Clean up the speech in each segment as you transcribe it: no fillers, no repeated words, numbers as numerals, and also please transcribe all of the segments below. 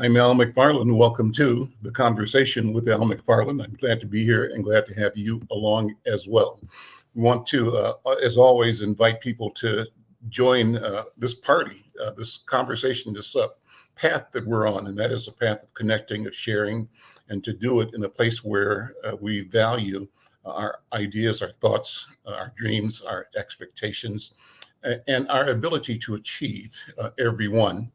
I'm Al McFarlane. Welcome to the Conversation with Al McFarlane. I'm glad to be here and glad to have you along as well. We want to, as always, invite people to join this party, this conversation, this path that we're on, and that is a path of connecting, of sharing, and to do it in a place where we value our ideas, our thoughts, our dreams, our expectations, and our ability to achieve every one,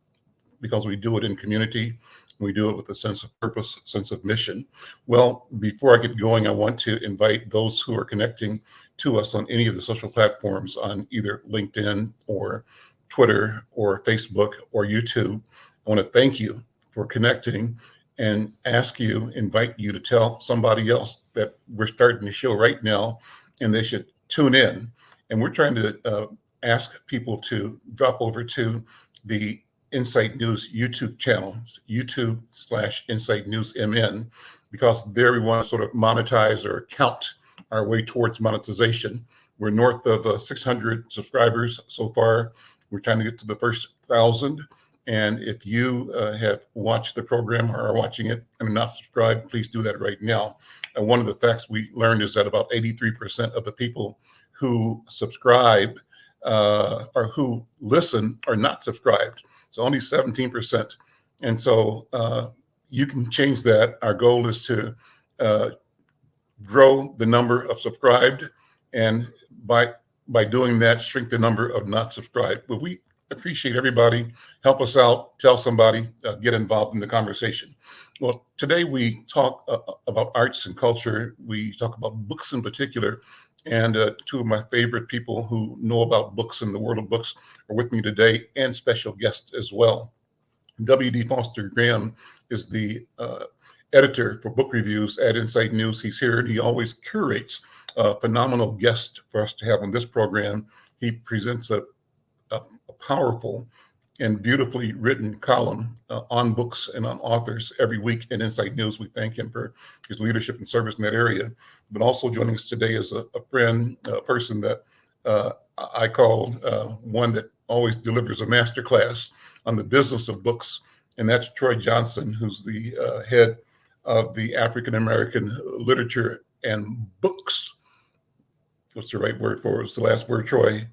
because we do it in community. We do it with a sense of purpose, sense of mission. Well, before I get going, I want to invite those who are connecting to us on any of the social platforms on either LinkedIn or Twitter or Facebook or YouTube. I want to thank you for connecting and invite you to tell somebody else that we're starting the show right now and they should tune in. And we're trying to ask people to drop over to the Insight News YouTube channel, YouTube/Insight News MN, because there we want to sort of monetize or count our way towards monetization. We're north of 600 subscribers so far. We're trying to get to the first 1,000. And if you have watched the program or are watching it and are not subscribed, please do that right now. And one of the facts we learned is that about 83% of the people who subscribe or who listen are not subscribed. So only 17%. And so you can change that. Our goal is to grow the number of subscribed, and by doing that, shrink the number of not subscribed. But we appreciate everybody. Help us out. Tell somebody. Get involved in the conversation. Well, today we talk about arts and culture. We talk about books in particular. And two of my favorite people who know about books and the world of books are with me today, and special guests as well. W.D. Foster Graham is the editor for book reviews at Insight News. He's here and he always curates a phenomenal guest for us to have on this program. He presents a powerful and beautifully written column on books and on authors every week in Insight News. We thank him for his leadership and service in that area. But also joining us today is a friend, a person that I call one that always delivers a masterclass on the business of books, and that's Troy Johnson, who's the head of the African American Literature and Books. What's the right word for it? It's the last word, Troy.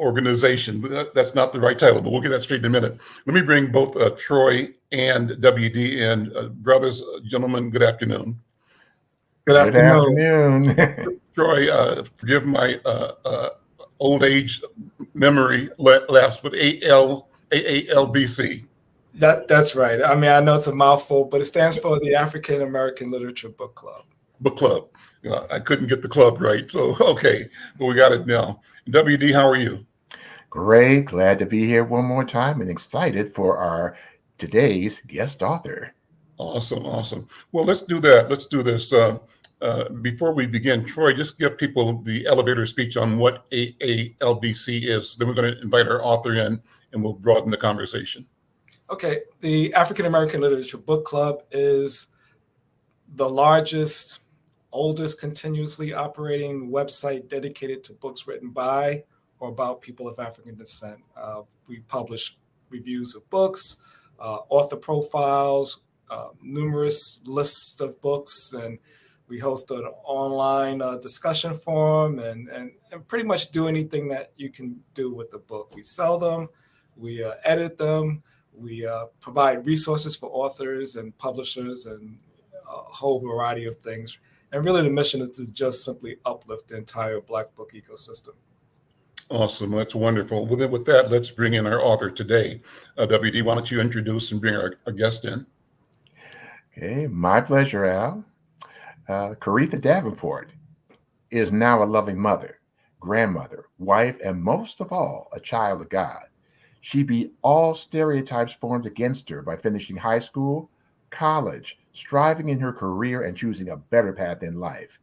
Organization, but that's not the right title, but we'll get that straight in a minute. Let me bring both Troy and WD in. Brothers, gentlemen, good afternoon. Good afternoon. Troy, forgive my old age memory lapse, but AALBC. That's right. I mean, I know it's a mouthful, but it stands for the African American Literature Book Club. Book Club. I couldn't get the club right, so okay, but we got it now. WD, how are you? Great. Glad to be here one more time and excited for our today's guest author. Awesome. Well, let's do that. Let's do this. Before we begin, Troy, just give people the elevator speech on what AALBC is. Then we're going to invite our author in and we'll broaden the conversation. Okay. The African American Literature Book Club is the largest, oldest continuously operating website dedicated to books written by or about people of African descent. We publish reviews of books, author profiles, numerous lists of books, and we host an online discussion forum and pretty much do anything that you can do with the book. We sell them, we edit them, we provide resources for authors and publishers and a whole variety of things. And really the mission is to just simply uplift the entire Black book ecosystem. Awesome. That's wonderful. Well, then with that, let's bring in our author today. WD, why don't you introduce and bring our guest in? Okay, my pleasure, Al. Coretha Davenport is now a loving mother, grandmother, wife, and most of all, a child of God. She beat all stereotypes formed against her by finishing high school, college, striving in her career, and choosing a better path in life.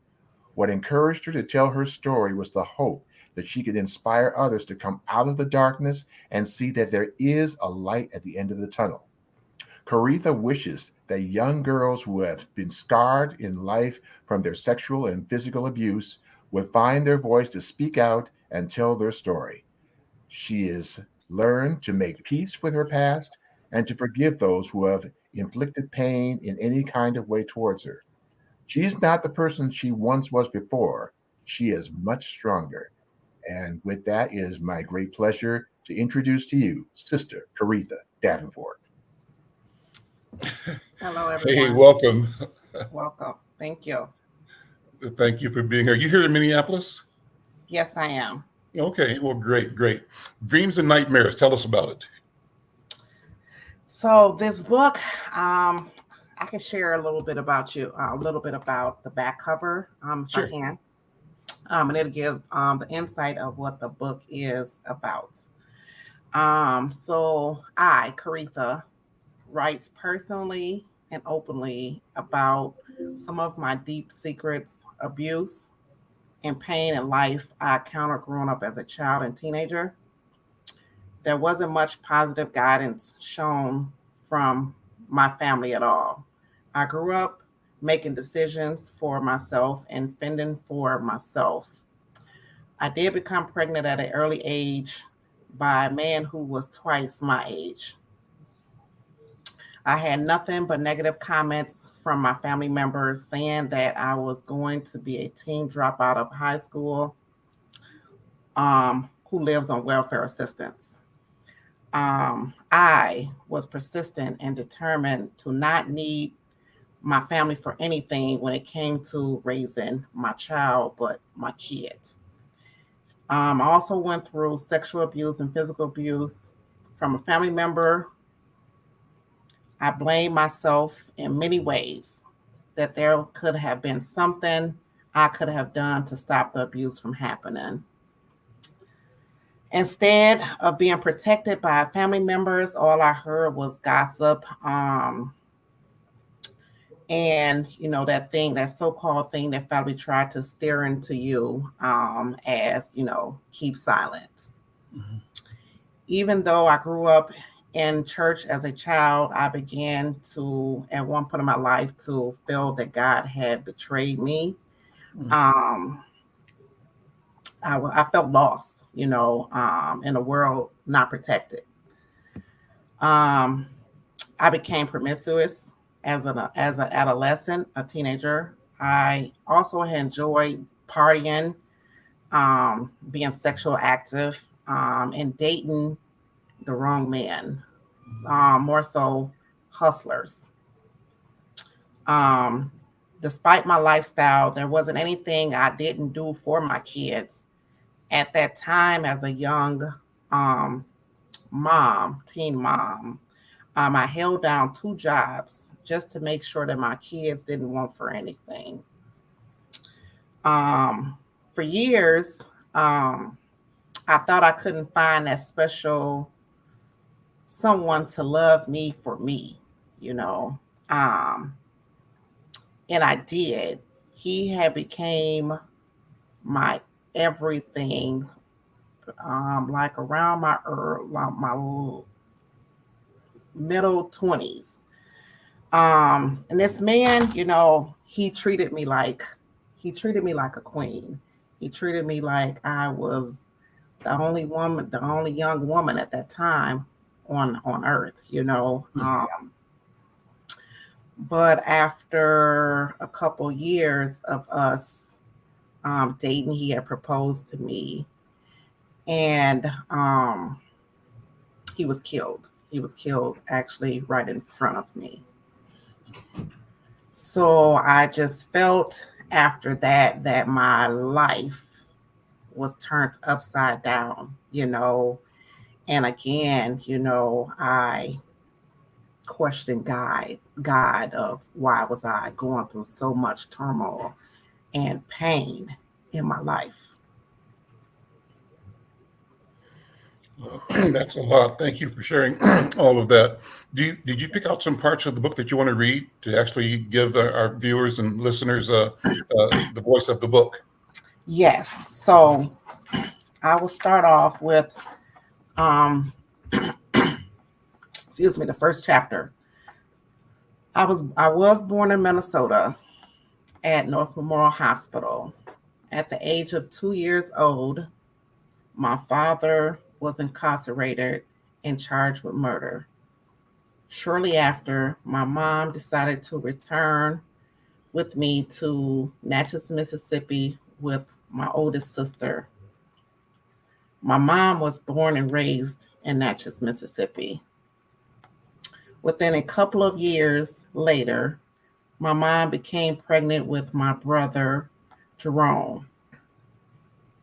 What encouraged her to tell her story was the hope that she could inspire others to come out of the darkness and see that there is a light at the end of the tunnel. Coretha wishes that young girls who have been scarred in life from their sexual and physical abuse would find their voice to speak out and tell their story. She is learn to make peace with her past, and to forgive those who have inflicted pain in any kind of way towards her. She's not the person she once was before. She is much stronger. And with that, it is my great pleasure to introduce to you Sister Coretha Davenport. Hello, Hey, everyone. welcome. Welcome. Thank you. Thank you for being here. You here in Minneapolis? Yes, I am. Okay, well, great, great. Dreams and Nightmares. Tell us about it. So this book, I can share a little bit about the back cover, if Sure. I can, and it'll give the insight of what the book is about. So I, Coretha, writes personally and openly about some of my deep secrets, abuse, and pain in life I encountered growing up as a child and teenager. There wasn't much positive guidance shown from my family at all. I grew up making decisions for myself and fending for myself. I did become pregnant at an early age by a man who was twice my age. I had nothing but negative comments from my family members saying that I was going to be a teen dropout of high school who lives on welfare assistance. I was persistent and determined to not need my family for anything when it came to raising my child, but my kids. I also went through sexual abuse and physical abuse from a family member. I blame myself in many ways that there could have been something I could have done to stop the abuse from happening. Instead of being protected by family members, all I heard was gossip. And that thing, that so-called thing that family tried to steer into you, as keep silent. Mhm. Even though I grew up in church as a child, I began to, at one point in my life, to feel that God had betrayed me. Mhm. I felt lost, in a world not protected. Um, I became promiscuous as an adolescent, a teenager. I also enjoyed partying, being sexual active, and dating the wrong man, more so hustlers. Um, Despite my lifestyle, there wasn't anything I didn't do for my kids. At that time, as a young um, teen mom, I held down two jobs just to make sure that my kids didn't want for anything. Um, for years, um, I thought I couldn't find that special someone to love me for me, you know. Um, and I did. He had became my everything. Like around my middle 20s. And this man, he treated me like a queen. He treated me like I was the only young woman at that time on earth, But after a couple years of us dating, he had proposed to me, and he was killed. He was killed actually right in front of me. So I just felt after that my life was turned upside down. And again, I questioned God of why was I going through so much turmoil and pain in my life. That's a lot. Thank you for sharing all of that. Did you pick out some parts of the book that you want to read to actually give our viewers and listeners the voice of the book? Yes. So I will start off with um the first chapter. I was born in Minnesota at North Memorial Hospital. At the age of 2 years old, my father was incarcerated and charged with murder. Shortly after, my mom decided to return with me to Natchez, Mississippi with my oldest sister. My mom was born and raised in Natchez, Mississippi. Within a couple of years later, my mom became pregnant with my brother, Jerome.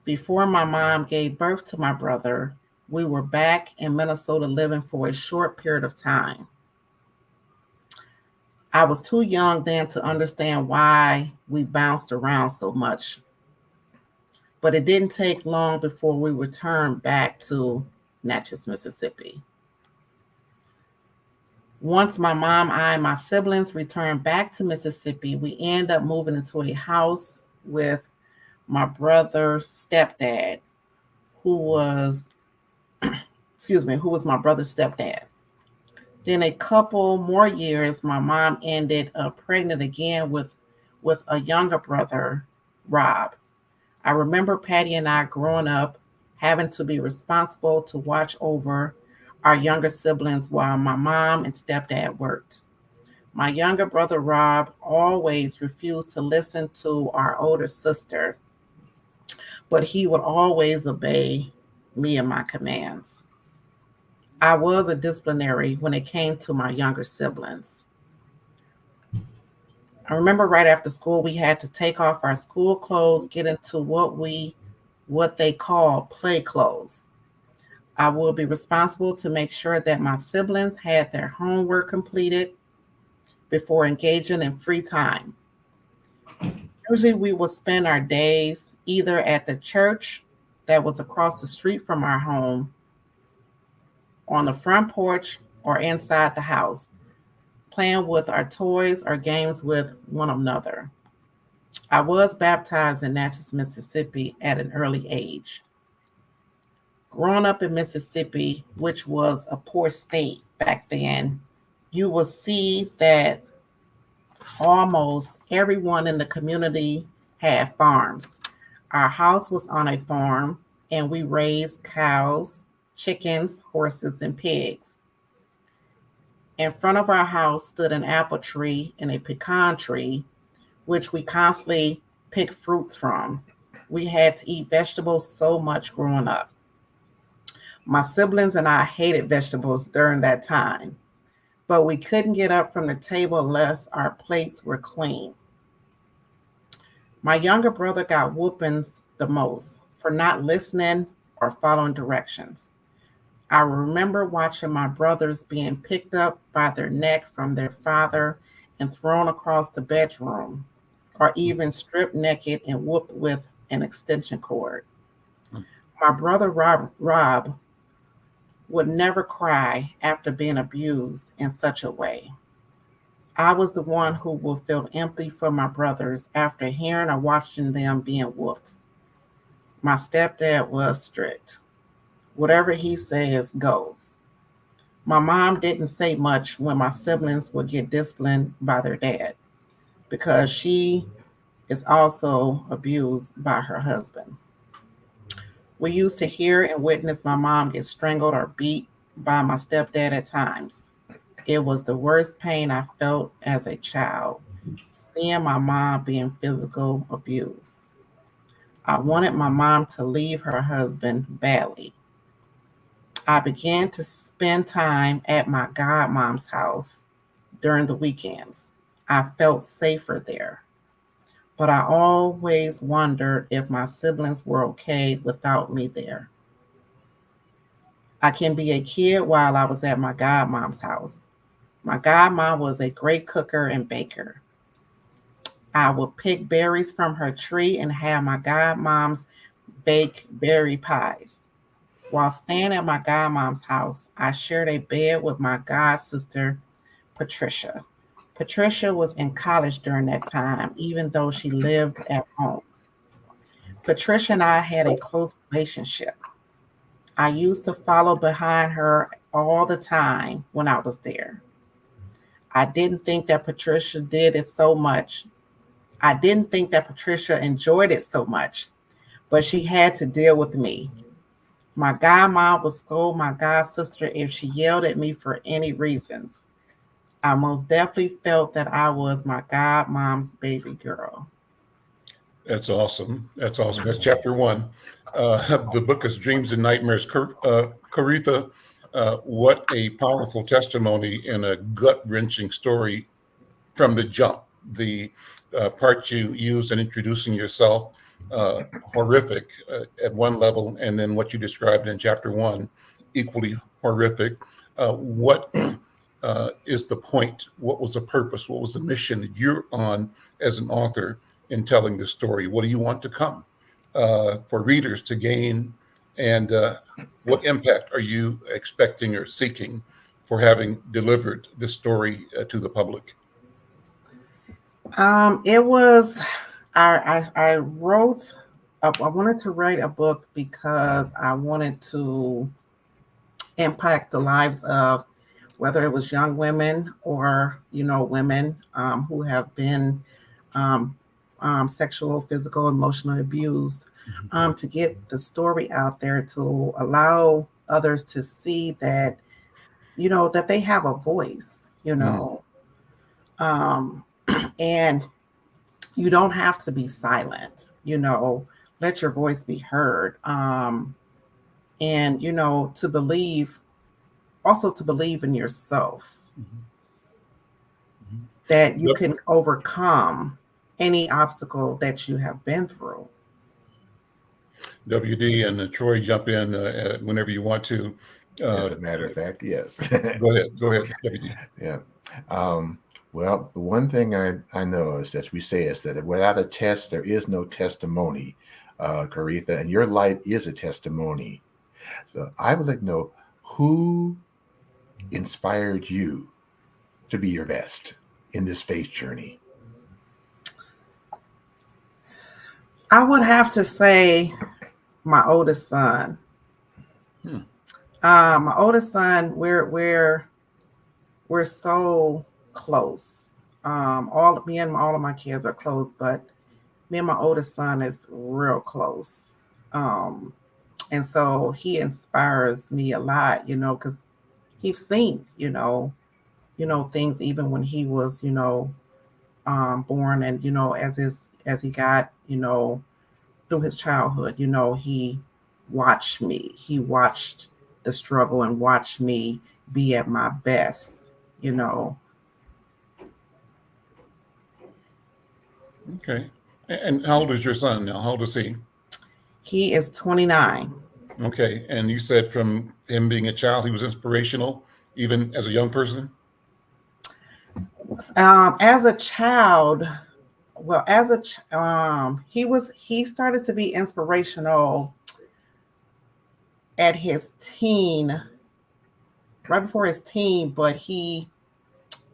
Before my mom gave birth to my brother, we were back in Minnesota living for a short period of time. I was too young then to understand why we bounced around so much. But it didn't take long before we returned back to Natchez, Mississippi. Once my mom, I, and my siblings returned back to Mississippi, we ended up moving into a house with my brother's stepdad, who was my brother's stepdad. Then a couple more years, my mom ended up pregnant again with a younger brother, Rob. I remember Patty and I growing up having to be responsible to watch over our younger siblings while my mom and stepdad worked. My younger brother, Rob, always refused to listen to our older sister, but he would always obey me and my commands. I was a disciplinary when it came to my younger siblings. I remember right after school, we had to take off our school clothes, get into what they call play clothes. I will be responsible to make sure that my siblings had their homework completed before engaging in free time. Usually we would spend our days either at the church that was across the street from our home, on the front porch, or inside the house, playing with our toys or games with one another. I was baptized in Natchez, Mississippi at an early age. Growing up in Mississippi, which was a poor state back then, you will see that almost everyone in the community had farms. Our house was on a farm, and we raised cows, chickens, horses, and pigs. In front of our house stood an apple tree and a pecan tree, which we constantly picked fruits from. We had to eat vegetables so much growing up. My siblings and I hated vegetables during that time, but we couldn't get up from the table unless our plates were clean. My younger brother got whoopings the most for not listening or following directions. I remember watching my brothers being picked up by their neck from their father and thrown across the bedroom, or even stripped naked and whooped with an extension cord. My brother Rob would never cry after being abused in such a way. I was the one who would feel empty for my brothers after hearing or watching them being whooped. My stepdad was strict. Whatever he says goes. My mom didn't say much when my siblings would get disciplined by their dad, because she is also abused by her husband. We used to hear and witness my mom get strangled or beat by my stepdad at times. It was the worst pain I felt as a child, seeing my mom being physical abused. I wanted my mom to leave her husband badly. I began to spend time at my godmom's house during the weekends. I felt safer there, but I always wondered if my siblings were okay without me there. I can be a kid while I was at my godmom's house. My godmom was a great cooker and baker. I would pick berries from her tree and have my godmoms bake berry pies. While staying at my godmom's house, I shared a bed with my god sister, Patricia. Patricia was in college during that time, even though she lived at home. Patricia and I had a close relationship. I used to follow behind her all the time when I was there. I didn't think that Patricia did it so much. I didn't think that Patricia enjoyed it so much, but she had to deal with me. My godmom would scold my god sister if she yelled at me for any reasons. I most definitely felt that I was my godmom's baby girl. That's awesome. That's awesome. That's chapter one. The book is Dreams and Nightmares. Coretha, what a powerful testimony and a gut-wrenching story from the jump. The part you used in introducing yourself, horrific at one level, and then what you described in chapter one, equally horrific. What is the point? What was the purpose? What was the mission that you're on as an author in telling this story? What do you want to come for readers to gain? And what impact are you expecting or seeking for having delivered this story to the public? It was, I wrote, I wanted to write a book because I wanted to impact the lives of whether it was young women or, women who have been sexual, physical, emotional abused, to get the story out there to allow others to see that, that they have a voice, and you don't have to be silent, let your voice be heard. And, to believe in yourself, that you can overcome any obstacle that you have been through. WD and Troy, jump in whenever you want to. As a matter of fact, yes. Go ahead, WD. Yeah. Well, the one thing I know is, as we say, is that without a test, there is no testimony, Coretha, and your life is a testimony. So I would like to know who inspired you to be your best in this faith journey. I would have to say my oldest son. My oldest son, we're so close. All of my kids are close, but me and my oldest son is real close. And so he inspires me a lot, because he's seen, things even when he was, born, and as he got, through his childhood, he watched me. He watched the struggle and watched me be at my best, Okay. And how old is your son now? How old is he? He is 29. Okay. And you said from him being a child, he was inspirational, even as a young person? As a child, he started to be inspirational at his teen, right before his teen, but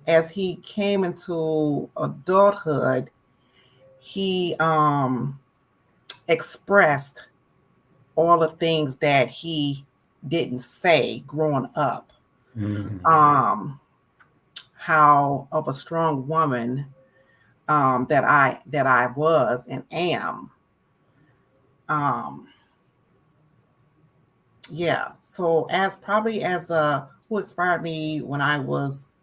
as he came into adulthood, he expressed all the things that he didn't say growing up. How of a strong woman that I was and am. Yeah. So who inspired me when I was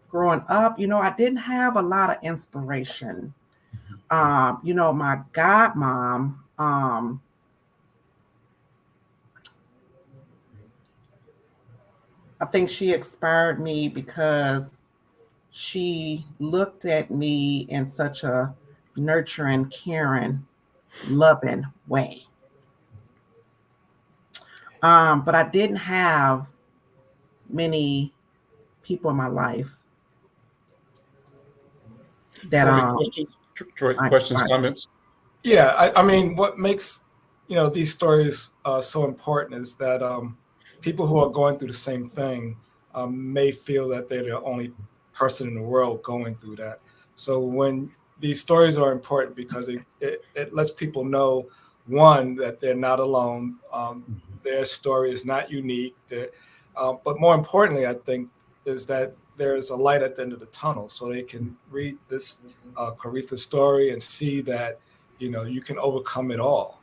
growing up, I didn't have a lot of inspiration. My godmom, I think she inspired me because she looked at me in such a nurturing, caring, loving way. But I didn't have many people in my life that Troy, questions, comments? Yeah, I mean, what makes these stories so important is that people who are going through the same thing may feel that they're the only person in the world going through that. So when these stories are important because it lets people know, one, that they're not alone. Their story is not unique. But more importantly, I think, is that there's a light at the end of the tunnel, so they can read this Coretha story and see that you can overcome it all.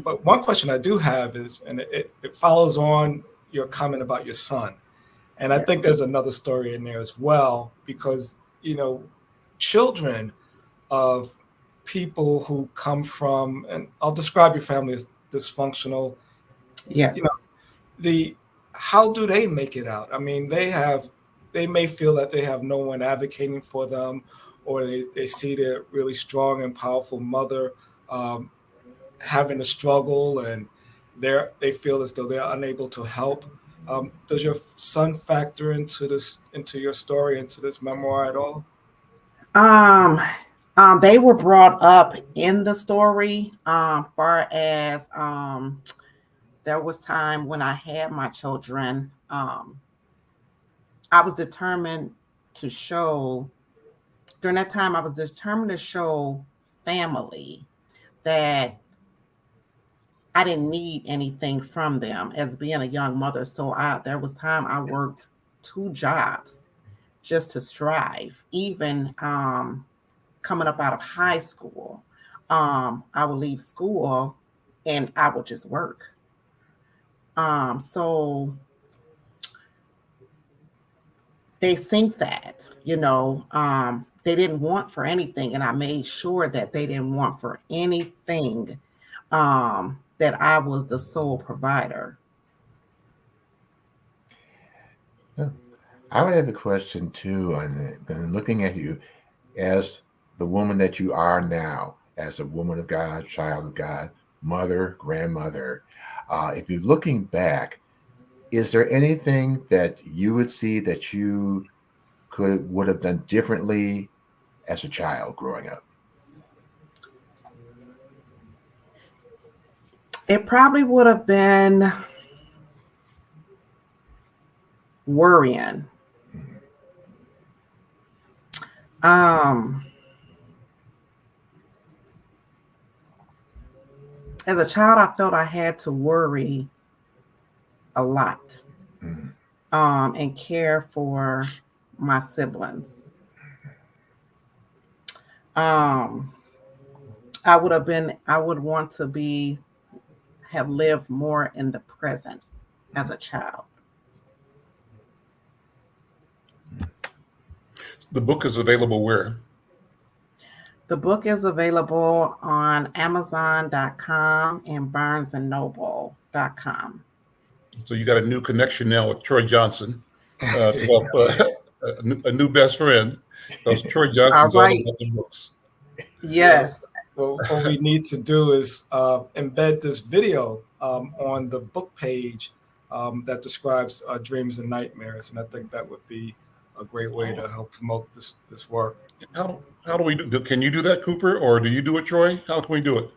But one question I do have is, and it follows on your comment about your son. And I think there's another story in there as well, because, children of people who come from, and I'll describe your family as dysfunctional. Yes. How do they make it out? I mean, they may feel that they have no one advocating for them, or they see their really strong and powerful mother having a struggle, and they feel as though they're unable to help. Does your son factor into your story, into this memoir at all? They were brought up in the story, far as there was time when I had my children. I was determined to show, during that time, I was determined to show family that I didn't need anything from them as being a young mother. So there was time I worked 2 jobs just to strive. Even coming up out of high school, I would leave school and I would just work. So they think that, they didn't want for anything. And I made sure that they didn't want for anything, that I was the sole provider. I would have a question too, and looking at you as the woman that you are now, as a woman of God, child of God, mother, grandmother. If you're looking back, is there anything that you would see that you would have done differently as a child growing up? It probably would have been worrying. As a child, I felt I had to worry a lot, and care for my siblings. I would want to have lived more in the present as a child. The book is available where? The book is available on Amazon.com and BarnesandNoble.com. So you got a new connection now with Troy Johnson, to help, a new best friend, because Troy Johnson's all about the books. Yes. Well, what we need to do is embed this video on the book page that describes dreams and nightmares, and I think that would be a great way to help promote this work. How do we do? Can you do that, Cooper, or do you do it, Troy? How can we do it?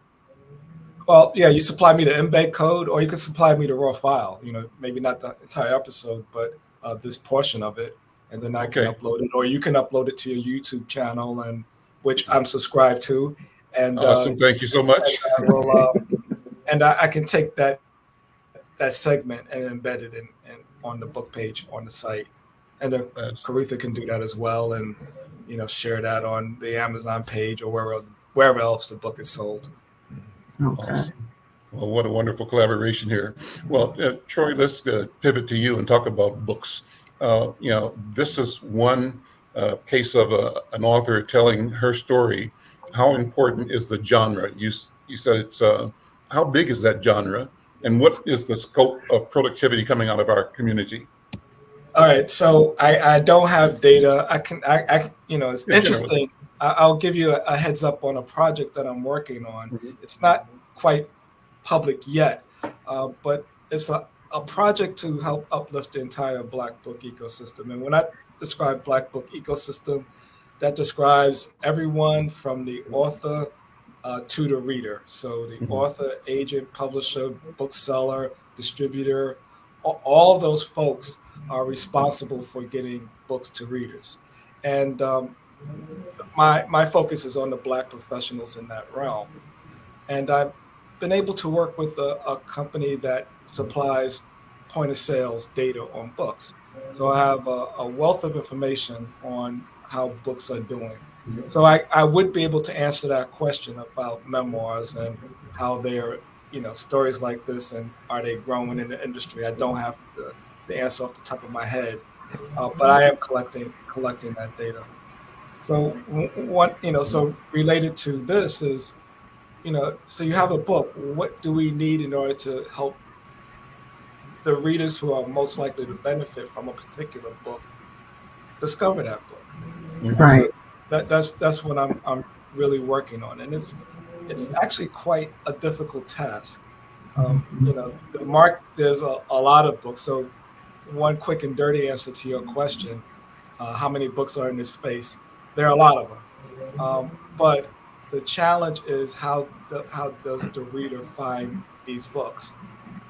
Well, yeah, you supply me the embed code, or you can supply me the raw file. Maybe not the entire episode, but this portion of it, and then I can upload it, or you can upload it to your YouTube channel, and which I'm subscribed to. And awesome, thank you so much. And I can take that segment and embed it in on the book page on the site, and then Coretha can do that as well, and share that on the Amazon page or wherever else the book is sold. Okay. Awesome. Well, what a wonderful collaboration here. Well, Troy, let's pivot to you and talk about books. This is one case of an author telling her story. How important is the genre? You said it's how big is that genre, and what is the scope of productivity coming out of our community? All right, so I don't have data. It's interesting. I'll give you a heads up on a project that I'm working on. Mm-hmm. It's not quite public yet, but it's a project to help uplift the entire Black book ecosystem. And when I describe Black book ecosystem, that describes everyone from the author to the reader. So the author, agent, publisher, bookseller, distributor, all those folks are responsible for getting books to readers. And my focus is on the Black professionals in that realm. And I've been able to work with a company that supplies point of sales data on books. So I have a wealth of information on how books are doing. So I would be able to answer that question about memoirs and how they're stories like this, and are they growing in the industry? I don't have the answer off the top of my head, but I am collecting that data. So so related to this is, so you have a book. What do we need in order to help the readers who are most likely to benefit from a particular book discover that book? Right. So that's what I'm really working on, and it's actually quite a difficult task. There's a lot of books. So one quick and dirty answer to your question, how many books are in this space? There are a lot of them. But the challenge is how does the reader find these books?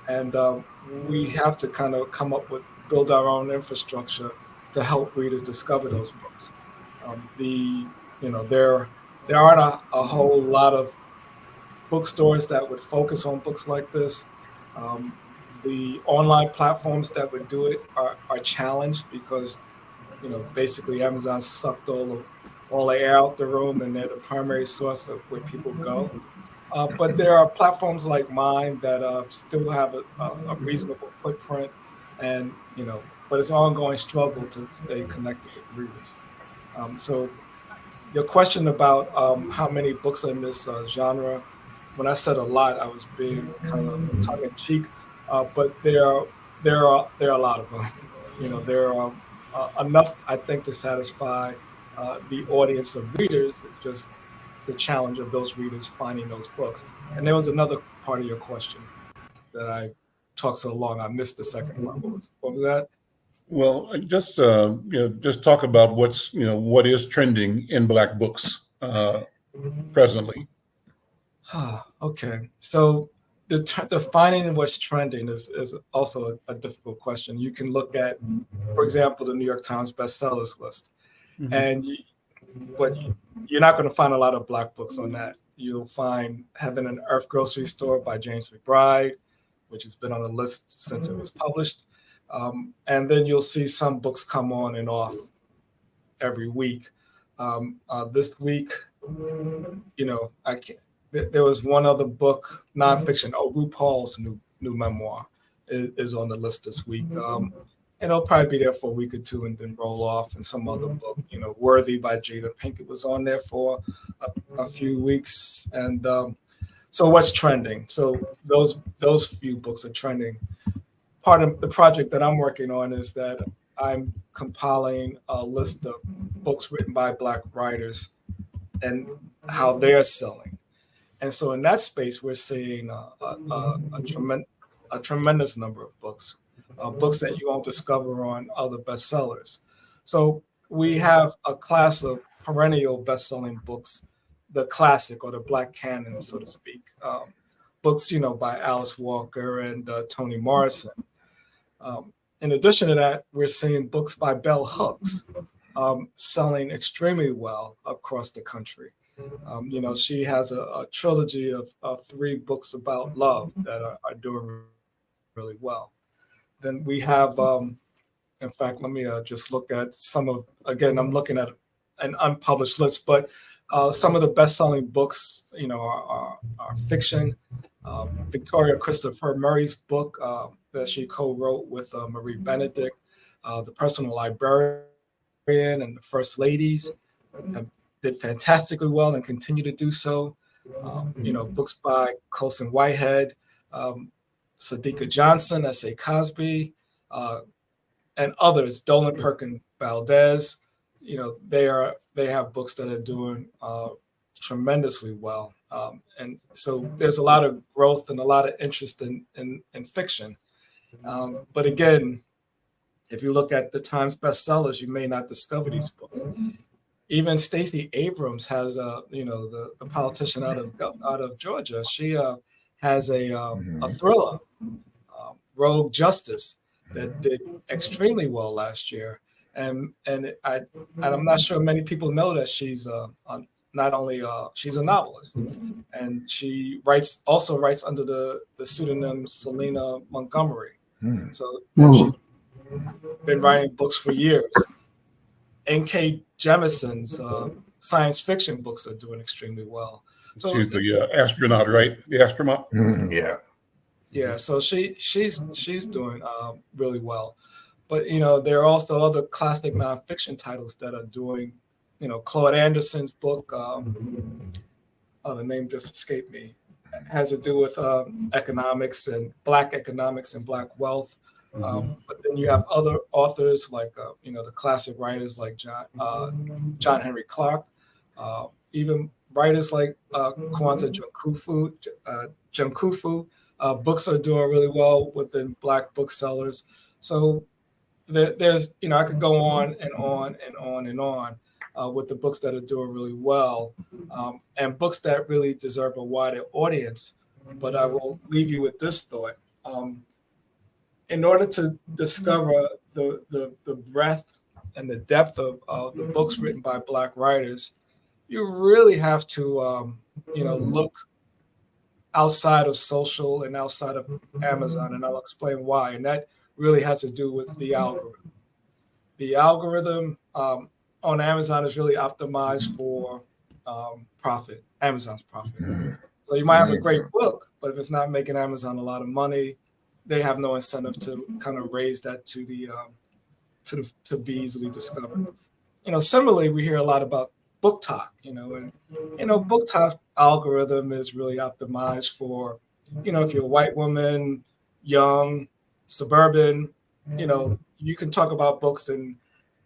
And we have to kind of build our own infrastructure to help readers discover those books. There aren't a whole lot of bookstores that would focus on books like this. The online platforms that would do it are challenged because, basically Amazon sucked all the air out the room, and they're the primary source of where people go. But there are platforms like mine that still have a reasonable footprint, and but it's an ongoing struggle to stay connected with readers. So your question about how many books are in this genre, when I said a lot, I was being kind of tongue in cheek, but there are a lot of them. There are enough, I think, to satisfy the audience of readers. It's just the challenge of those readers finding those books. And there was another part of your question that I talked so long, I missed the second part. What was that? Well, just talk about what is trending in Black books presently. Okay, so defining what's trending is also a difficult question. You can look at, for example, the New York Times bestsellers list, and but you're not going to find a lot of Black books on that. You'll find Heaven and Earth Grocery Store by James McBride, which has been on the list since it was published. And then you'll see some books come on and off every week. This week, there was one other book, nonfiction. RuPaul's new memoir is on the list this week. And it'll probably be there for a week or two and then roll off. And some other book, Worthy by Jada Pinkett was on there for a few weeks. And so what's trending? So those few books are trending. Part of the project that I'm working on is that I'm compiling a list of books written by Black writers and how they're selling. And so in that space, we're seeing a tremendous number of books, books that you won't discover on other bestsellers. So we have a class of perennial best-selling books, the classic or the Black canon, so to speak, books, by Alice Walker and Toni Morrison. In addition to that, we're seeing books by Bell Hooks selling extremely well across the country. She has a trilogy of 3 books about love that are doing really well. Then we have, in fact, let me just look at I'm looking at an unpublished list, but some of the best-selling books, are fiction. Victoria Christopher Murray's book that she co-wrote with Marie Benedict, The Personal Librarian and The First Ladies, did fantastically well and continue to do so. Books by Colson Whitehead, Sadiqa Johnson, S.A. Cosby, and others, Dolan Perkin Valdez. They have books that are doing tremendously well. And so there's a lot of growth and a lot of interest in fiction. But again, if you look at the Times bestsellers, you may not discover these books. Even Stacey Abrams has the politician out of Georgia. She has a thriller, Rogue Justice, that did extremely well last year. And I'm not sure many people know that she's not only she's a novelist, and she also writes under the pseudonym Selena Montgomery. So she's been writing books for years. N.K. Jemison's science fiction books are doing extremely well. So She's the astronaut, right? The astronaut. Yeah. yeah, so she's doing really well. But there are also other classic nonfiction titles that are doing. Claude Anderson's book, the name just escaped me, has to do with economics and Black wealth. But then you have other authors like the classic writers like John Henry Clark, even writers like Kwanzaa Junkufu. Books are doing really well within Black booksellers. So there's I could go on and on and on and on with the books that are doing really well, and books that really deserve a wider audience. But I will leave you with this thought. In order to discover the breadth and the depth of the books written by Black writers, you really have to look outside of social and outside of Amazon, and I'll explain why. And that really has to do with the algorithm. The algorithm on Amazon is really optimized for profit, Amazon's profit. So you might have a great book, but if it's not making Amazon a lot of money, they have no incentive to kind of raise that to be easily discovered. Similarly, we hear a lot about Book Talk, and Book Talk algorithm is really optimized for, if you're a white woman, young, suburban, you can talk about books and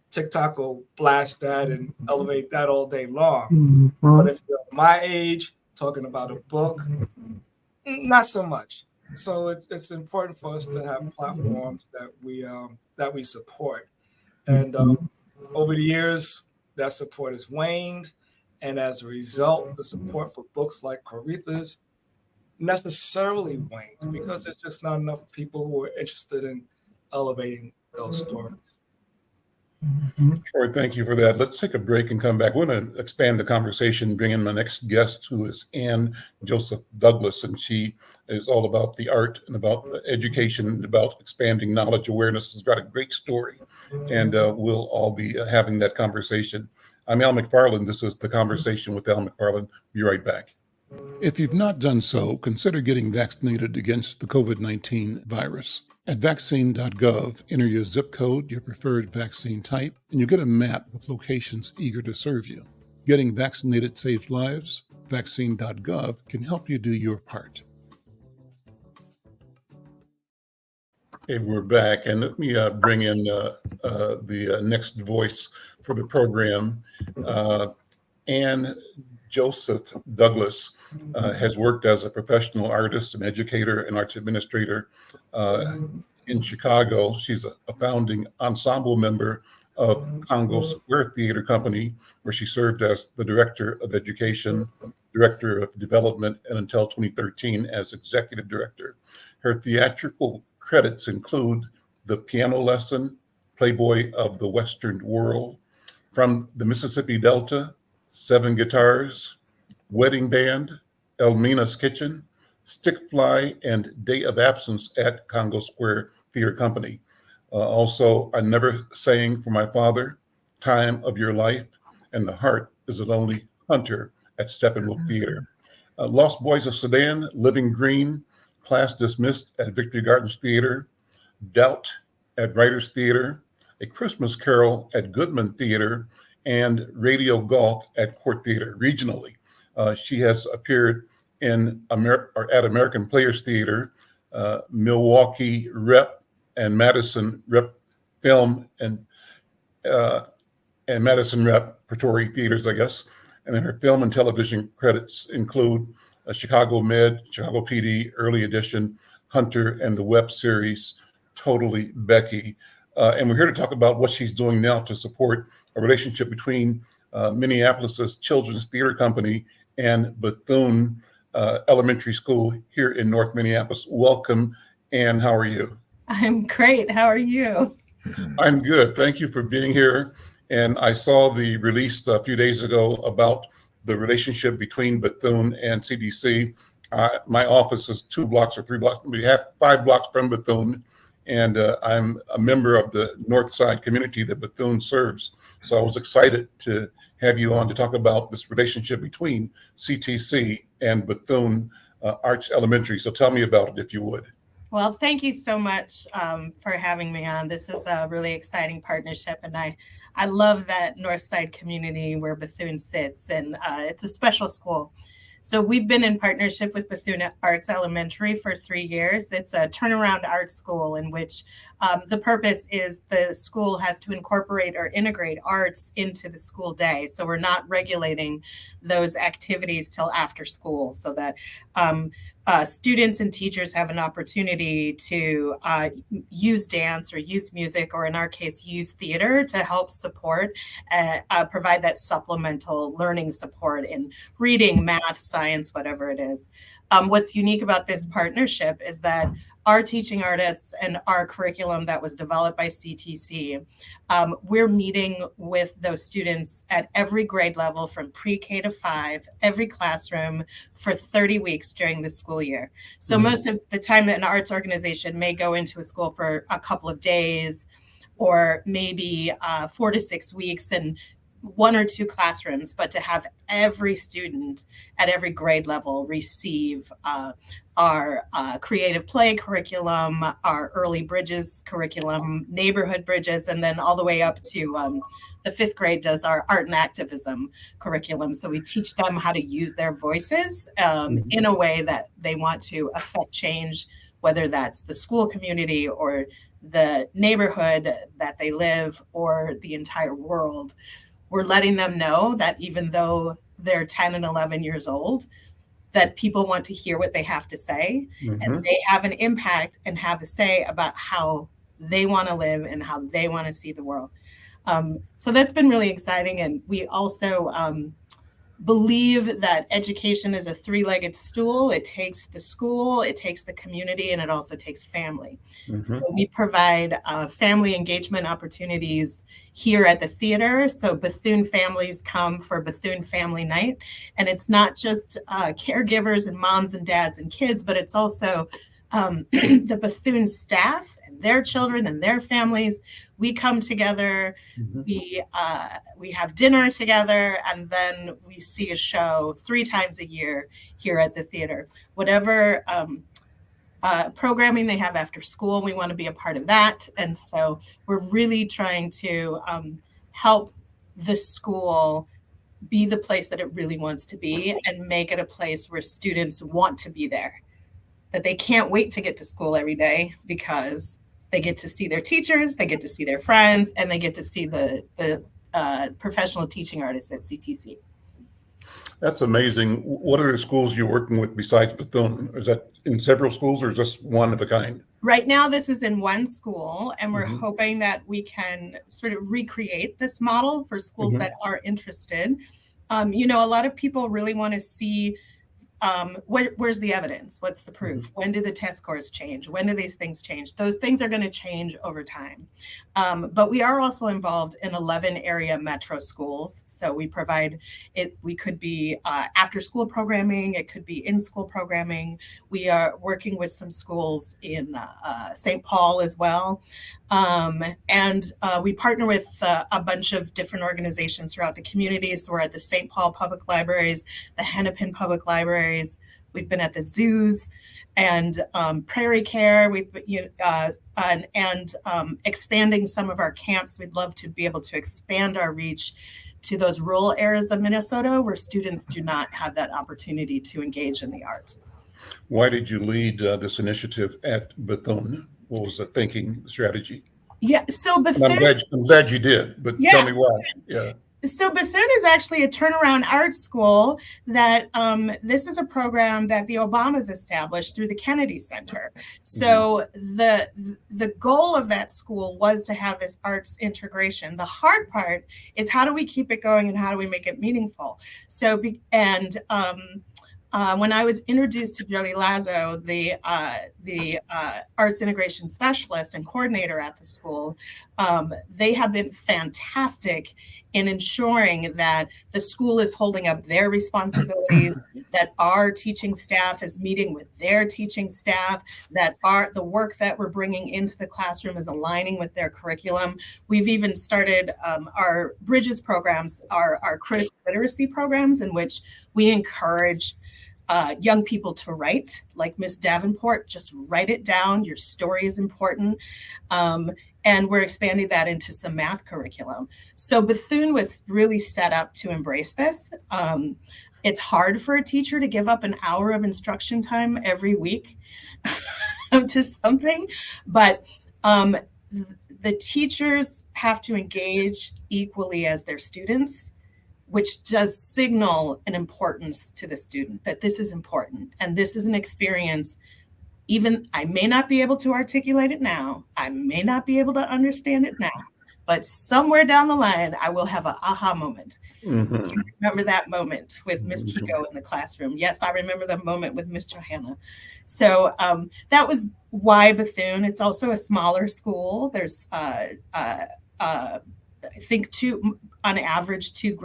TikTok will blast that and elevate that all day long. But if you're my age, talking about a book, not so much. So it's important for us to have platforms that we support. And over the years, that support has waned. And as a result, the support for books like Coretha's necessarily wanes because there's just not enough people who are interested in elevating those stories. Troy, thank you for that. Let's take a break and come back. We're going to expand the conversation, bring in my next guest, who is Ann Joseph Douglas, and she is all about the art and about education and about expanding knowledge awareness. She's got a great story, and we'll all be having that conversation. I'm Al McFarlane. This is The Conversation with Al McFarlane. Be right back. If you've not done so, consider getting vaccinated against the COVID-19 virus. At vaccine.gov, enter your zip code, your preferred vaccine type, and you'll get a map with locations eager to serve you. Getting vaccinated saves lives. Vaccine.gov can help you do your part. Okay, we're back, and let me bring in the next voice for the program. Ann Joseph Douglas has worked as a professional artist and educator and arts administrator in Chicago. She's a founding ensemble member of Congo Square Theater Company, where she served as the director of education, director of development, and until 2013 as executive director. Her theatrical credits include The Piano Lesson, Playboy of the Western World, From the Mississippi Delta, 7 Guitars, Wedding Band, Elmina's Kitchen, Stick Fly, and Day of Absence at Congo Square Theater Company. Also, I Never Sang for My Father, Time of Your Life, and The Heart is a Lonely Hunter at Steppenwolf Theater. Lost Boys of Sudan, Living Green, Class Dismissed at Victory Gardens Theater, Doubt at Writers Theater, A Christmas Carol at Goodman Theater, and Radio Golf at Court Theater regionally. She has appeared at American Players Theater, Milwaukee Rep and Madison Rep Film and Madison Rep Pretori Theaters, I guess. And then her film and television credits include Chicago Med, Chicago PD, Early Edition, Hunter, and the web series Totally Becky. And we're here to talk about what she's doing now to support a relationship between Minneapolis's Children's Theater Company and Bethune Elementary School here in North Minneapolis. Welcome, Ann. How are you? I'm great. How are you? I'm good. Thank you for being here. And I saw the release a few days ago about the relationship between Bethune and CDC. My office is 2 blocks or 3 blocks, we have 5 blocks from Bethune. and I'm a member of the North Side community that Bethune serves. So I was excited to have you on to talk about this relationship between CTC and Bethune Arts Elementary. So tell me about it, if you would. Well, thank you so much for having me on. This is a really exciting partnership, and I love that North Side community where Bethune sits, and it's a special school. So we've been in partnership with Bethune Arts Elementary for 3 years. It's a turnaround art school in which the purpose is the school has to incorporate or integrate arts into the school day. So we're not regulating those activities till after school, so that students and teachers have an opportunity to use dance or use music, or in our case, use theater to help support, provide that supplemental learning support in reading, math, science, whatever it is. What's unique about this partnership is that our teaching artists and our curriculum that was developed by CTC, we're meeting with those students at every grade level from pre-K to 5, every classroom for 30 weeks during the school year. So most of the time that an arts organization may go into a school for a couple of days, or maybe 4 to 6 weeks and 1 or 2 classrooms, but to have every student at every grade level receive our creative play curriculum, our early bridges curriculum, neighborhood bridges, and then all the way up to the 5th grade does our art and activism curriculum. So we teach them how to use their voices in a way that they want to affect change, whether that's the school community or the neighborhood that they live or the entire world. We're letting them know that even though they're 10 and 11 years old, that people want to hear what they have to say, and they have an impact and have a say about how they want to live and how they want to see the world. So that's been really exciting. And we also believe that education is a 3-legged stool. It takes the school, it takes the community, and it also takes family. So we provide family engagement opportunities here at the theater. So Bethune families come for Bethune Family Night. And it's not just caregivers and moms and dads and kids, but it's also the Bethune staff and their children and their families. We come together, we have dinner together, and then we see a show 3 times a year here at the theater. Whatever programming they have after school, we want to be a part of that. And so we're really trying to help the school be the place that it really wants to be and make it a place where students want to be there, that they can't wait to get to school every day because they get to see their teachers, they get to see their friends, and they get to see the professional teaching artists at CTC. That's amazing. What other schools you're working with besides Bethune? Is that in several schools or just one of a kind? Right now, this is in one school, and we're hoping that we can sort of recreate this model for schools that are interested. A lot of people really want to see where's the evidence? What's the proof? When do the test scores change? When do these things change? Those things are going to change over time. But we are also involved in 11 area metro schools. So we provide it. We could be after school programming. It could be in school programming. We are working with some schools in St. Paul as well. And we partner with a bunch of different organizations throughout the community. So we're at the St. Paul Public Libraries, the Hennepin Public Libraries. We've been at the zoos and Prairie Care. We've and expanding some of our camps. We'd love to be able to expand our reach to those rural areas of Minnesota where students do not have that opportunity to engage in the arts. Why did you lead this initiative at Bethune? What was the thinking, the strategy? Yeah, so Bethune. I'm glad you did, but tell me why. Yeah. So Bethune is actually a turnaround art school that this is a program that the Obamas established through the Kennedy Center. So the goal of that school was to have this arts integration. The hard part is how do we keep it going and how do we make it meaningful? So when I was introduced to Jody Lazo, the arts integration specialist and coordinator at the school, they have been fantastic in ensuring that the school is holding up their responsibilities, that our teaching staff is meeting with their teaching staff, that the work that we're bringing into the classroom is aligning with their curriculum. We've even started our Bridges programs, our critical literacy programs, in which we encourage young people to write, like Miss Davenport. Just write it down. Your story is important. And we're expanding that into some math curriculum. So Bethune was really set up to embrace this. It's hard for a teacher to give up an hour of instruction time every week to something, but the teachers have to engage equally as their students, which does signal an importance to the student, that this is important and this is an experience. Even I may not be able to articulate it now, I may not be able to understand it now, but somewhere down the line, I will have an aha moment. Mm-hmm. You remember that moment with Miss Kiko in the classroom? Yes, I remember the moment with Miss Johanna. So that was why Bethune. It's also a smaller school. There's, I think, on average, two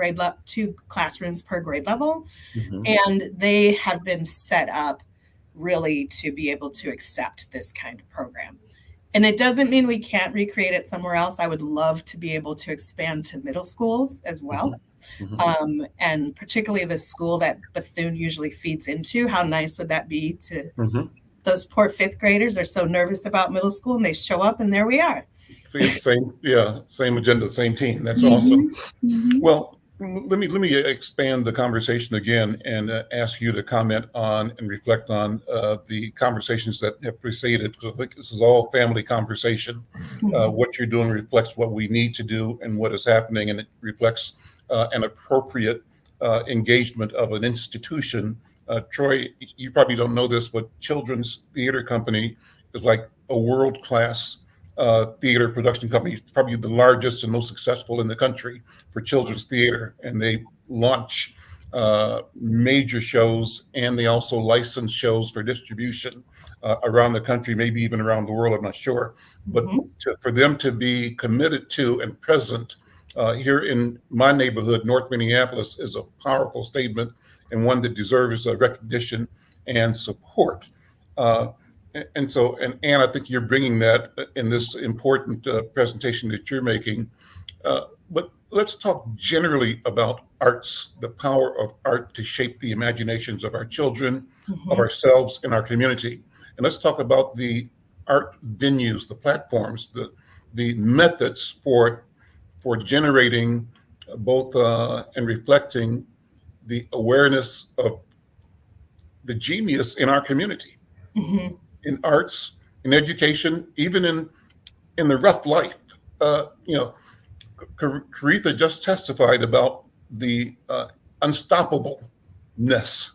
classrooms per grade level. Mm-hmm. And they have been set up really to be able to accept this kind of program. And it doesn't mean we can't recreate it somewhere else. I would love to be able to expand to middle schools as well. Mm-hmm. And particularly the school that Bethune usually feeds into. How nice would that be to those poor fifth graders are so nervous about middle school, and they show up and there we are. Same agenda, same team. That's awesome. Mm-hmm. Well, let me expand the conversation again and ask you to comment on and reflect on the conversations that have preceded. Because I think this is all family conversation. What you're doing reflects what we need to do and what is happening, and it reflects an appropriate engagement of an institution. Troy, you probably don't know this, but Children's Theater Company is like a world-class theater production company. It's probably the largest and most successful in the country for children's theater. And they launch major shows, and they also license shows for distribution around the country, maybe even around the world, I'm not sure. But for them to be committed to and present here in my neighborhood, North Minneapolis, is a powerful statement, and one that deserves recognition and support. And Anne, I think you're bringing that in this important presentation that you're making. But let's talk generally about arts, the power of art to shape the imaginations of our children, of ourselves, and our community. And let's talk about the art venues, the platforms, the methods for generating both and reflecting the awareness of the genius in our community. In arts, in education, even in the rough life. Coretha just testified about the unstoppableness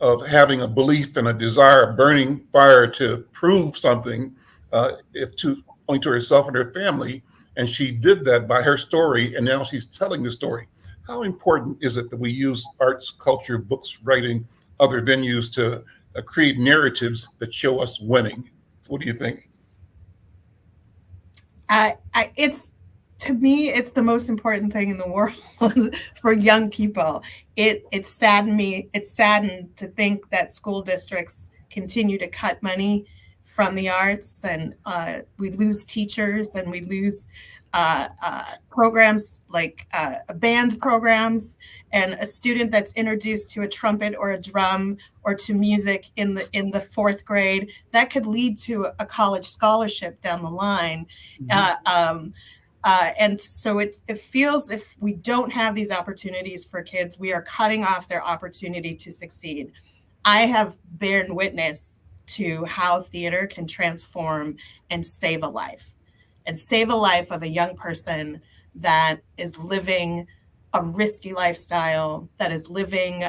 of having a belief and a desire, a burning fire to prove something, only to herself and her family. And she did that by her story, and now she's telling the story. How important is it that we use arts, culture, books, writing, other venues to create narratives that show us winning? What do you think? To me, it's the most important thing in the world for young people. It saddened me. It's saddened to think that school districts continue to cut money from the arts, and we lose teachers, and we lose programs like band programs, and a student that's introduced to a trumpet or a drum or to music in the fourth grade, that could lead to a college scholarship down the line. And so it feels, if we don't have these opportunities for kids, we are cutting off their opportunity to succeed. I have borne witness to how theater can transform and save a life of a young person that is living a risky lifestyle, that is living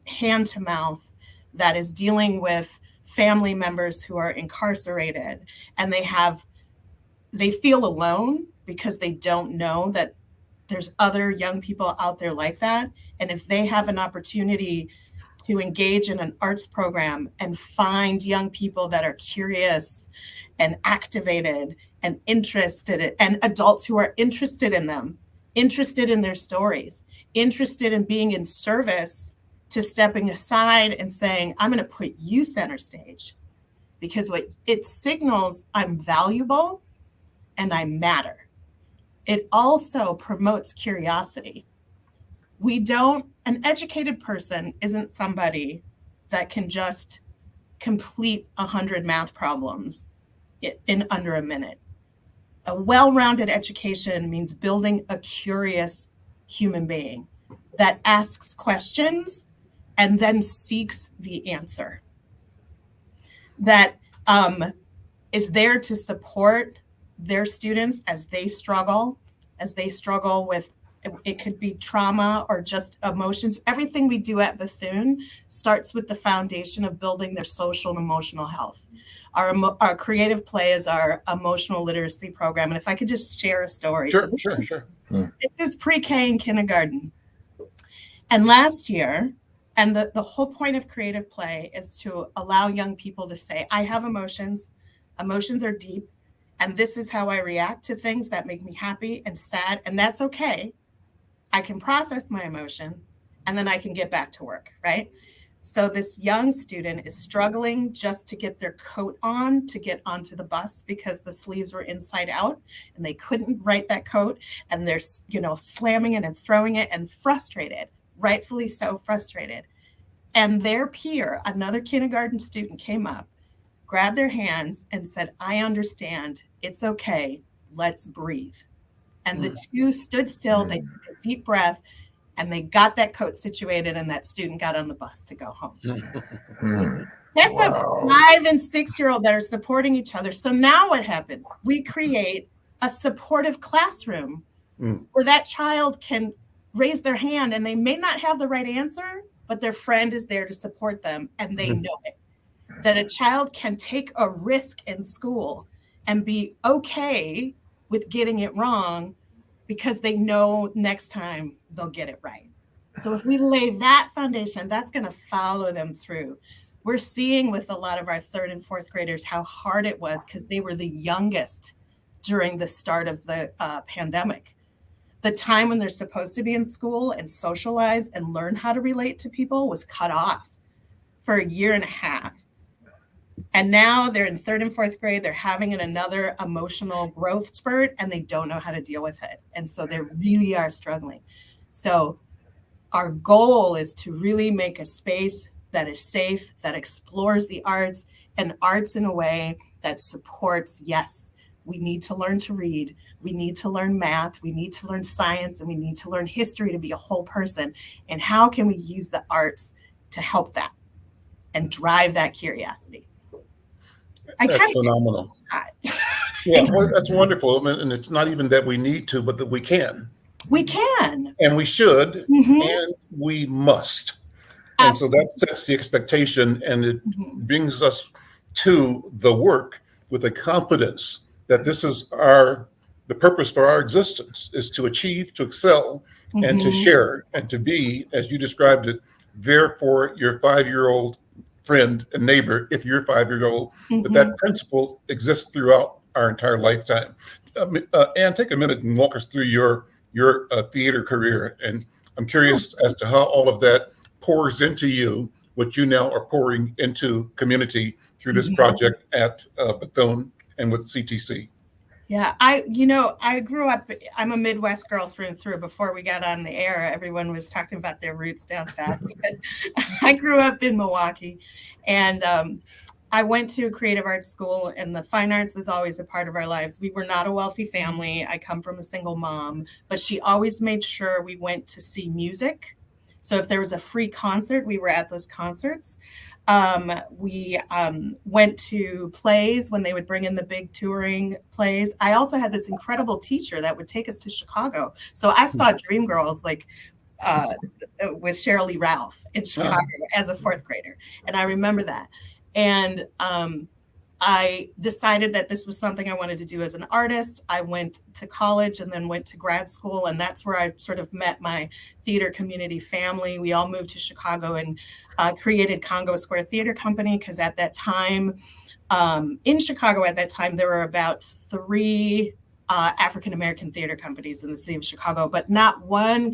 hand to mouth, that is dealing with family members who are incarcerated, and they feel alone because they don't know that there's other young people out there like that. And if they have an opportunity to engage in an arts program and find young people that are curious and activated and interested, and adults who are interested in them, interested in their stories, interested in being in service to stepping aside and saying, I'm going to put you center stage, because what it signals, I'm valuable and I matter. It also promotes curiosity. An educated person isn't somebody that can just complete 100 math problems in under a minute. A well-rounded education means building a curious human being that asks questions and then seeks the answer, that is there to support their students as they struggle with, it could be trauma or just emotions. Everything we do at Bethune starts with the foundation of building their social and emotional health. Our creative play is our emotional literacy program. And if I could just share a story. Sure. This is pre-K and kindergarten. And last year, and the whole point of creative play is to allow young people to say, I have emotions. Emotions are deep. And this is how I react to things that make me happy and sad. And that's okay. I can process my emotion and then I can get back to work, right? So this young student is struggling just to get their coat on to get onto the bus because the sleeves were inside out and they couldn't write that coat. And they're, slamming it and throwing it and frustrated, rightfully so frustrated. And their peer, another kindergarten student, came up, grabbed their hands and said, I understand. It's okay. Let's breathe. And the two stood still. They took a deep breath and they got that coat situated, and that student got on the bus to go home. That's a 5 and 6-year-old that are supporting each other. So now what happens? We create a supportive classroom where that child can raise their hand and they may not have the right answer, but their friend is there to support them and they know it. That a child can take a risk in school and be okay with getting it wrong because they know next time they'll get it right. So if we lay that foundation, that's going to follow them through. We're seeing with a lot of our 3rd and 4th graders how hard it was because they were the youngest during the start of the pandemic. The time when they're supposed to be in school and socialize and learn how to relate to people was cut off for a year and a half. And now they're in 3rd and 4th grade. They're having another emotional growth spurt and they don't know how to deal with it. And so they really are struggling. So our goal is to really make a space that is safe, that explores the arts, and arts in a way that supports, yes, we need to learn to read. We need to learn math. We need to learn science, and we need to learn history to be a whole person. And how can we use the arts to help that and drive that curiosity? That's phenomenal. Yeah, well, that's wonderful. And it's not even that we need to, but that we can. We can. And we should, and we must. And so that sets the expectation, and it brings us to the work with a confidence that this is the purpose for our existence, is to achieve, to excel, and to share, and to be, as you described it, there for your 5-year-old friend and neighbor if you're 5-year-old. But that principle exists throughout our entire lifetime. Anne, take a minute and walk us through your theater career. And I'm curious as to how all of that pours into you, what you now are pouring into community through this project at Bethune and with CTC. Yeah, I grew up, I'm a Midwest girl through and through. Before we got on the air, everyone was talking about their roots down south. I grew up in Milwaukee, and I went to a creative arts school, and the fine arts was always a part of our lives. We were not a wealthy family. I come from a single mom, but she always made sure we went to see music. So if there was a free concert, we were at those concerts. We went to plays when they would bring in the big touring plays. I also had this incredible teacher that would take us to Chicago. So I saw Dreamgirls with Sheryl Lee Ralph in Chicago as a 4th grader. And I remember that. And I decided that this was something I wanted to do as an artist. I went to college and then went to grad school, and that's where I sort of met my theater community family. We all moved to Chicago and created Congo Square Theater Company, because at that time, in Chicago at that time, there were about 3 African-American theater companies in the city of Chicago, but not one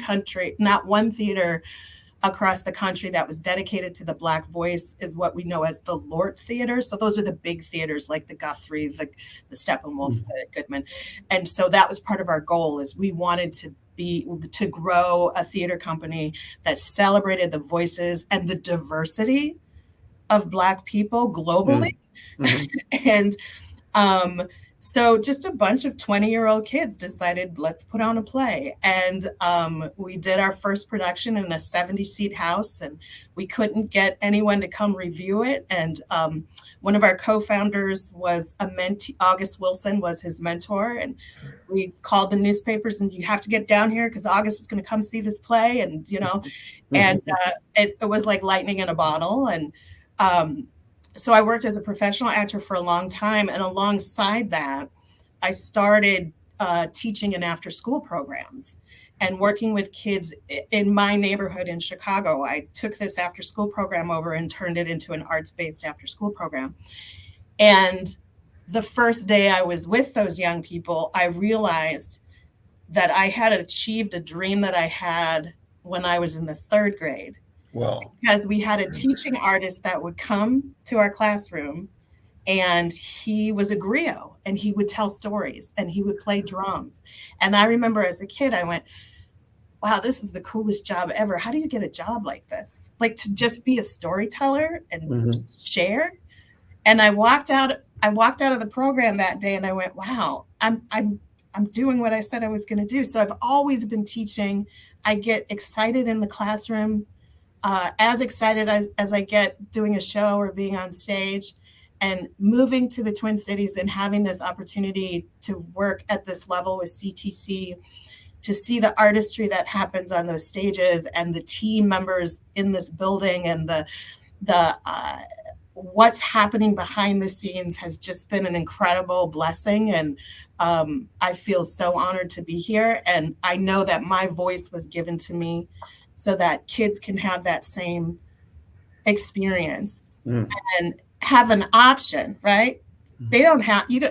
theater across the country that was dedicated to the Black voice is what we know as the Lort Theater. So those are the big theaters like the Guthrie, the Steppenwolf, the Goodman. And so that was part of our goal, is we wanted to grow a theater company that celebrated the voices and the diversity of Black people globally. And so just a bunch of 20-year-old kids decided, let's put on a play. And we did our first production in a 70-seat house, and we couldn't get anyone to come review it. And one of our co-founders was a mentee. August Wilson was his mentor. And we called the newspapers, and you have to get down here because August is going to come see this play. And, and it was like lightning in a bottle. And so I worked as a professional actor for a long time. And alongside that, I started teaching in after-school programs and working with kids in my neighborhood in Chicago. I took this after-school program over and turned it into an arts-based after-school program. And the first day I was with those young people, I realized that I had achieved a dream that I had when I was in the 3rd grade. Wow. Because we had a teaching artist that would come to our classroom, and he was a griot, and he would tell stories, and he would play drums. And I remember as a kid, I went, wow, this is the coolest job ever. How do you get a job like this? Like, to just be a storyteller and share. And I walked out of the program that day, and I went, wow, I'm doing what I said I was going to do. So I've always been teaching. I get excited in the classroom. As excited as I get doing a show or being on stage, and moving to the Twin Cities and having this opportunity to work at this level with CTC, to see the artistry that happens on those stages and the team members in this building, and the what's happening behind the scenes has just been an incredible blessing. And I feel so honored to be here. And I know that my voice was given to me so that kids can have that same experience and have an option, right? They don't have, you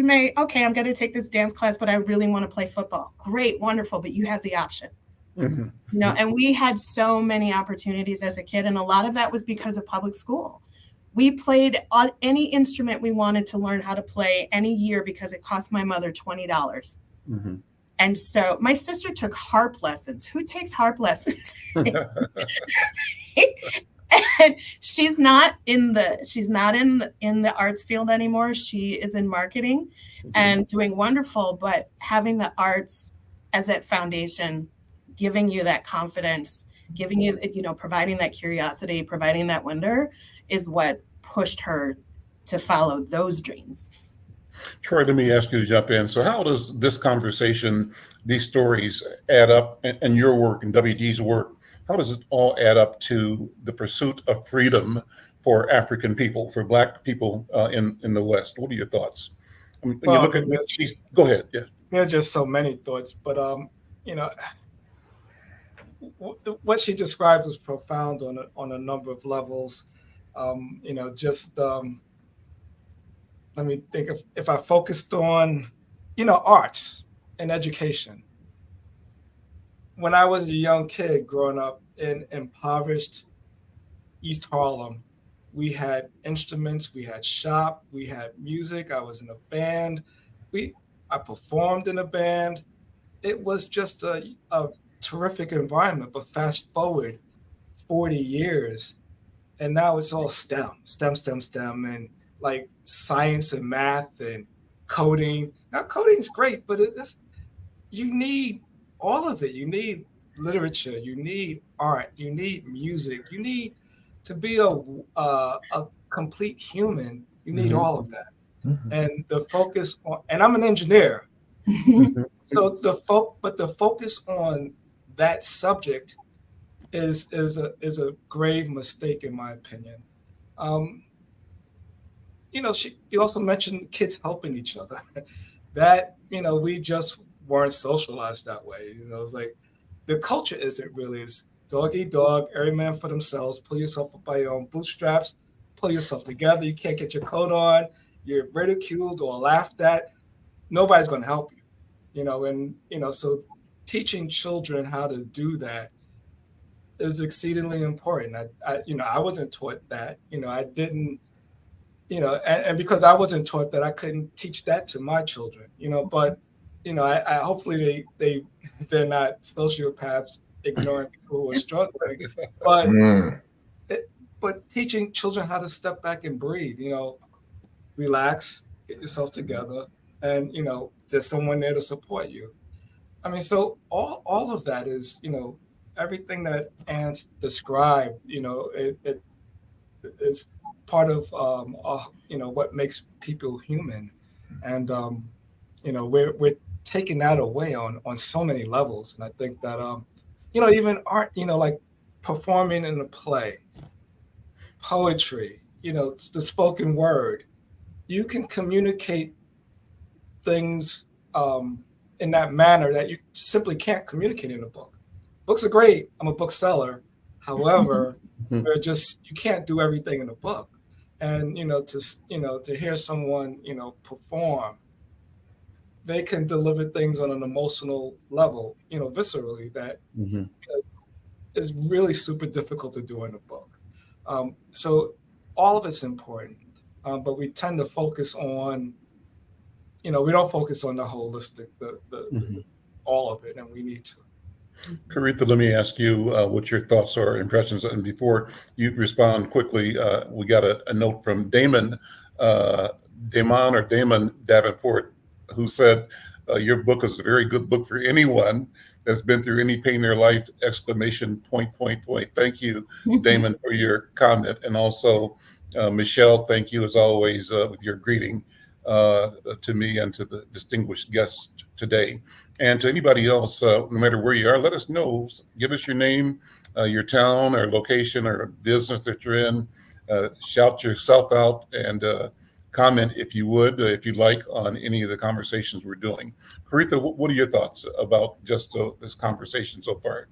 may, okay, I'm going to take this dance class, but I really want to play football. Great, wonderful, but you have the option. And we had so many opportunities as a kid, and a lot of that was because of public school. We played on any instrument we wanted to learn how to play any year because it cost my mother $20. And so my sister took harp lessons. Who takes harp lessons? And she's not in the arts field anymore. She is in marketing and doing wonderful, but having the arts as that foundation, giving you that confidence, giving you, providing that curiosity, providing that wonder is what pushed her to follow those dreams. Troy, let me ask you to jump in. So how does this conversation, these stories add up, and your work and WD's work, how does it all add up to the pursuit of freedom for African people, for Black people in the West? What are your thoughts? I mean, Well, you look at go ahead. Yeah. There are just so many thoughts, but what she described was profound on a number of levels. Let me think if I focused on, arts and education. When I was a young kid growing up in impoverished East Harlem, we had instruments, we had shop, we had music. I was in a band. I performed in a band. It was just a terrific environment. But fast forward 40 years, and now it's all STEM, and like science and math and coding. Now coding's great, but you need all of it. You need literature, you need art, you need music, you need to be a complete human. You need all of that. And the focus on, and I'm an engineer, so the focus on that subject is a grave mistake in my opinion. You also mentioned kids helping each other. That, we just weren't socialized that way. It's like the culture isn't really. It's dog eat dog, every man for themselves, pull yourself up by your own bootstraps, pull yourself together. You can't get your coat on, you're ridiculed or laughed at. Nobody's going to help you, so teaching children how to do that is exceedingly important. I wasn't taught that. I didn't. And because I wasn't taught that, I couldn't teach that to my children. But I hopefully they're not sociopaths ignoring people who are struggling. But but teaching children how to step back and breathe. Relax, get yourself together, and there's someone there to support you. I mean, so all of that is everything that Anne's described. It is part of what makes people human, and we're taking that away on so many levels. And I think that even art, like performing in a play, poetry, it's the spoken word, you can communicate things in that manner that you simply can't communicate in a book. Books are great. I'm a bookseller. However, you can't do everything in a book. And to hear someone perform, they can deliver things on an emotional level, viscerally, that is really super difficult to do in a book. So all of it's important, but we tend to focus on, we don't focus on the holistic, all of it, and we need to. Coretha, let me ask you what your thoughts or impressions. And before you respond quickly, we got a note from Damon Davenport, who said, your book is a very good book for anyone that's been through any pain in their life, ! Thank you, Damon, for your comment. And also, Michelle, thank you as always with your greeting to me and to the distinguished guests today. And to anybody else, no matter where you are, let us know. Give us your name, your town or location or business that you're in. Shout yourself out and comment if you would, if you'd like, on any of the conversations we're doing. Coretha, what are your thoughts about just this conversation so far?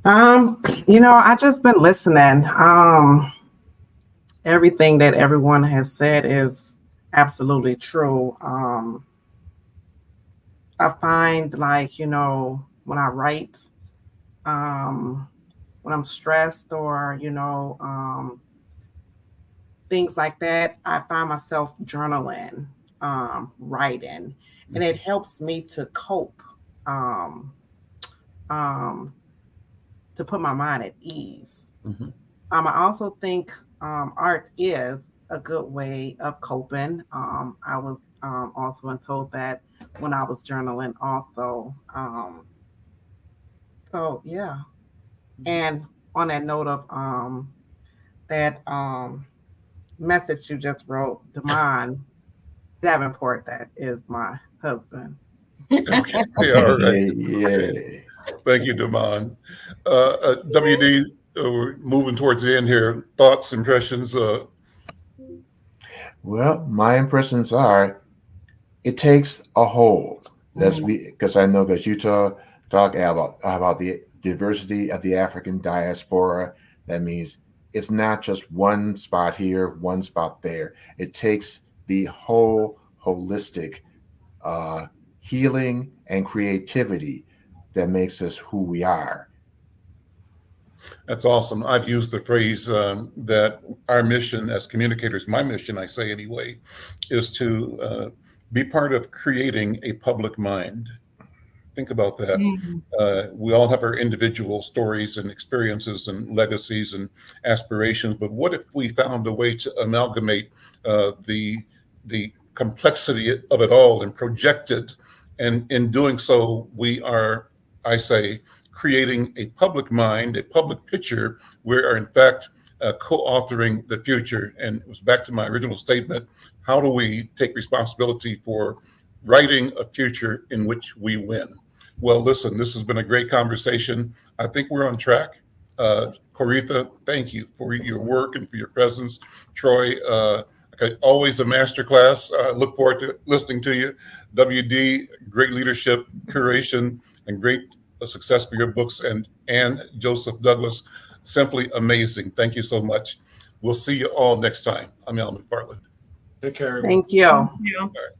I just been listening. Everything that everyone has said is absolutely true. I find like, when I write, when I'm stressed or, things like that, I find myself journaling, writing, and it helps me to cope, to put my mind at ease. I also think art is a good way of coping. I was also told that when I was journaling also. So yeah. And on that note of that message you just wrote, Damon Davenport, that is my husband. Okay. Yeah, all right. Yeah. Thank you, Damon. WD, we're moving towards the end here. Thoughts, impressions? Well, my impressions are it takes a hold. Because I know that you talk about the diversity of the African diaspora. That means it's not just one spot here, one spot there. It takes the whole holistic healing and creativity that makes us who we are. That's awesome. I've used the phrase that our mission as communicators, my mission, I say anyway, is to be part of creating a public mind. Think about that. We all have our individual stories and experiences and legacies and aspirations, but what if we found a way to amalgamate the complexity of it all and project it? And in doing so, we are, I say, creating a public mind, a public picture. We are, in fact, co-authoring the future. And it was back to my original statement, how do we take responsibility for writing a future in which we win? Well, listen, this has been a great conversation. I think we're on track. Coretha, thank you for your work and for your presence. Troy, always a masterclass. Look forward to listening to you. WD, great leadership, curation, and great success for your books. And Joseph Douglas, simply amazing. Thank you so much. We'll see you all next time. I'm Al McFarlane. Take care. Thank you. Thank you. All right.